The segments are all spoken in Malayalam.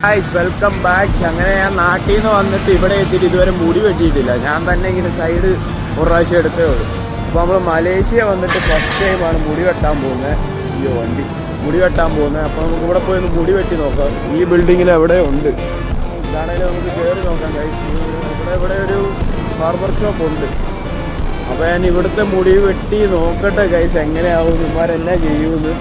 Guys welcome back. അങ്ങനെ ഞാൻ നാട്ടിൽ നിന്ന് വന്നിട്ട് ഇവിടെ എത്തിയിട്ട് ഇതുവരെ മുടി വെട്ടിയിട്ടില്ല. ഞാൻ തന്നെ ഇങ്ങനെ സൈഡ് ഒരു പ്രാവശ്യം എടുത്തേ ഉള്ളൂ. അപ്പോൾ നമ്മൾ മലേഷ്യ വന്നിട്ട് ഫസ്റ്റ് ടൈമാണ് മുടി വെട്ടാൻ പോകുന്നത്. അയ്യോ വണ്ടി മുടി വെട്ടാൻ പോകുന്നത്. അപ്പോൾ നമുക്ക് ഇവിടെ പോയി ഒന്ന് മുടി വെട്ടി നോക്കാം. ഈ ബിൽഡിങ്ങിൽ എവിടെ ഉണ്ട്, ഇതാണെങ്കിലും നമുക്ക് കയറി നോക്കാം ഗൈസ്. ഇവിടെ ഒരു ബാർബർ ഷോപ്പ് ഉണ്ട്. അപ്പോൾ ഞാൻ ഇവിടുത്തെ മുടി വെട്ടി നോക്കട്ടെ ഗൈസ്, എങ്ങനെയാവും ഇവന്മാരെന്നാ ചെയ്യുമെന്ന്.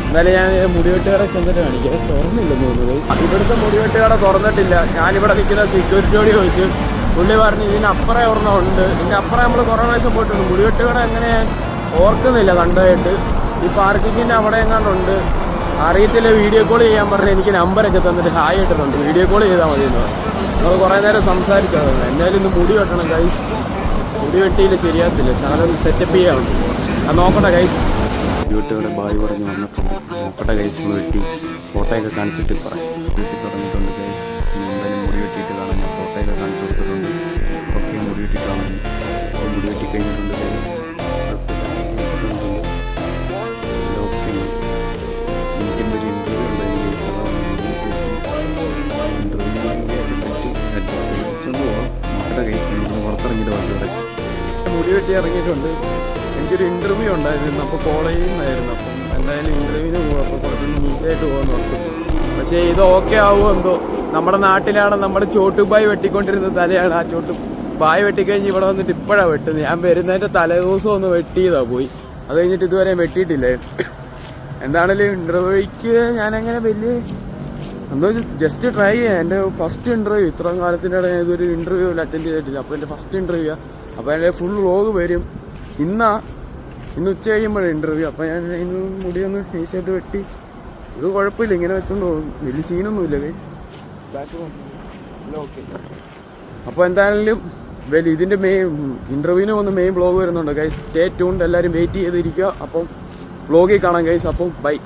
എന്നാലും ഞാൻ മുടിവെട്ടുകട ചെന്നിട്ട് കാണിക്കാം. തുറന്നില്ലെന്ന് തോന്നുന്നു. ഇവിടുത്തെ മുടിവെട്ടുകട തുറന്നിട്ടില്ല. ഞാനിവിടെ നിൽക്കുന്ന സെക്യൂരിറ്റിയോട് ചോദിച്ചു. പുള്ളി പറഞ്ഞു ഇതിനപ്പുറം ഒരെണ്ണം ഉണ്ട്. ഇതിൻ്റെ അപ്പുറം നമ്മൾ കുറേ പ്രാവശ്യം പോയിട്ടുണ്ട്. മുടിവെട്ടുകട എങ്ങനെ ഓർക്കുന്നില്ല കണ്ടതായിട്ട്. ഈ പാർക്കിങ്ങിൻ്റെ അവിടെ എങ്ങാണ്ടുണ്ട്, അറിയത്തില്ല. വീഡിയോ കോൾ ചെയ്യാൻ പറഞ്ഞ് എനിക്ക് നമ്പറൊക്കെ തന്നിട്ട് ഹായ് ഇട്ടിട്ടുണ്ട്. വീഡിയോ കോൾ ചെയ്താൽ മതി എന്ന് പറഞ്ഞു. നമ്മൾ കുറേ നേരം സംസാരിച്ചത്. എന്തായാലും ഇന്ന് മുടി വെട്ടണം ഗൈസ്. മുടി വെട്ടിയില്ല ശരിയാകത്തില്ല. സാധനം സെറ്റപ്പ് ചെയ്യാറുണ്ട്. അത് നോക്കട്ടെ ഗൈസ്. വീട്ടുകാരുടെ ബായ് പറഞ്ഞ് വന്നിട്ടുണ്ട്. നോക്കട്ടെ ഗൈസ്, വെട്ടി ഫോട്ടോയൊക്കെ കാണിച്ചിട്ട് പറയാം. വീട്ടിൽ തുടങ്ങിയിട്ടുണ്ട് ഗൈസ്. എന്തായാലും മുടി വെട്ടിയിട്ട് കാണാം. ഞാൻ ഫോട്ടോയൊക്കെ കാണിച്ചു കൊടുത്തിട്ടുണ്ട്. ഓക്കെ, മുടി വെട്ടി കാണാം. അപ്പോൾ മുടി വെട്ടി കഴിഞ്ഞിട്ടുണ്ട് ഗൈസ്. ഓക്കെ, എനിക്കെന്തൊരു ഇൻ്റർവ്യൂ ഉണ്ടായിരുന്നു. നോക്കട്ടെ ഗൈസ്, നമുക്ക് പുറത്തിറങ്ങിയിട്ട് വന്നിവിടെ മുടി വെട്ടി ഇറങ്ങിയിട്ടുണ്ട്. എനിക്കൊരു ഇൻ്റർവ്യൂ ഉണ്ടായിരുന്നു. അപ്പോൾ കോളേജിൽ നിന്നായിരുന്നു. അപ്പം എന്തായാലും ഇൻ്റർവ്യൂവിന് പോകും. അപ്പോൾ കുറച്ചൊന്ന് നീറ്റായിട്ട് പോകാൻ നോക്കും. പക്ഷേ ഇത് ഓക്കെ ആവുമോ എന്തോ. നമ്മുടെ നാട്ടിലാണ് നമ്മുടെ ചോട്ടുബായ് വെട്ടിക്കൊണ്ടിരുന്ന തലയാണ്. ആ ചോട്ടുബായ് വെട്ടിക്കഴിഞ്ഞ് ഇവിടെ വന്നിട്ട് ഇപ്പോഴാണ് വെട്ടുന്നത്. ഞാൻ വരുന്നതിൻ്റെ തലേദിവസം ഒന്ന് വെട്ടിയതാണ് പോയി. അത് കഴിഞ്ഞിട്ട് ഇതുവരെ വെട്ടിയിട്ടില്ലായിരുന്നു. എന്താണെങ്കിലും ഇൻ്റർവ്യൂക്ക് ഞാനങ്ങനെ വലിയ എന്തോ ജസ്റ്റ് ട്രൈ ചെയ്യാം. എൻ്റെ ഫസ്റ്റ് ഇൻ്റർവ്യൂ. ഇത്രയും കാലത്തിൻ്റെ ഇടയിൽ ഇതൊരു ഇൻ്റർവ്യൂ അറ്റൻഡ് ചെയ്തിട്ടില്ല. അപ്പോൾ എൻ്റെ ഫസ്റ്റ് ഇൻ്റർവ്യൂ. അപ്പോൾ എൻ്റെ ഫുൾ വ്ലോഗ് വരും. ഇന്ന് ഉച്ച കഴിയുമ്പോഴേ ഇൻ്റർവ്യൂ. അപ്പോൾ ഞാൻ ഇന്ന് മുടിയൊന്ന് നൈസായിട്ട് വെട്ടി. ഇത് കുഴപ്പമില്ല, ഇങ്ങനെ വെച്ചോണ്ട് പോകും. വലിയ സീനൊന്നുമില്ല ഗൈസ്. ഓക്കെ. അപ്പോൾ എന്തായാലും ഇതിൻ്റെ ഇൻ്റർവ്യൂവിന് വന്ന് മെയിൻ വ്ലോഗ് വരുന്നുണ്ട് ഗൈസ്. Stay tuned. എല്ലാവരും വെയിറ്റ് ചെയ്തിരിക്കുക. അപ്പം വ്ലോഗിൽ കാണാം ഗൈസ്. അപ്പം ബൈ.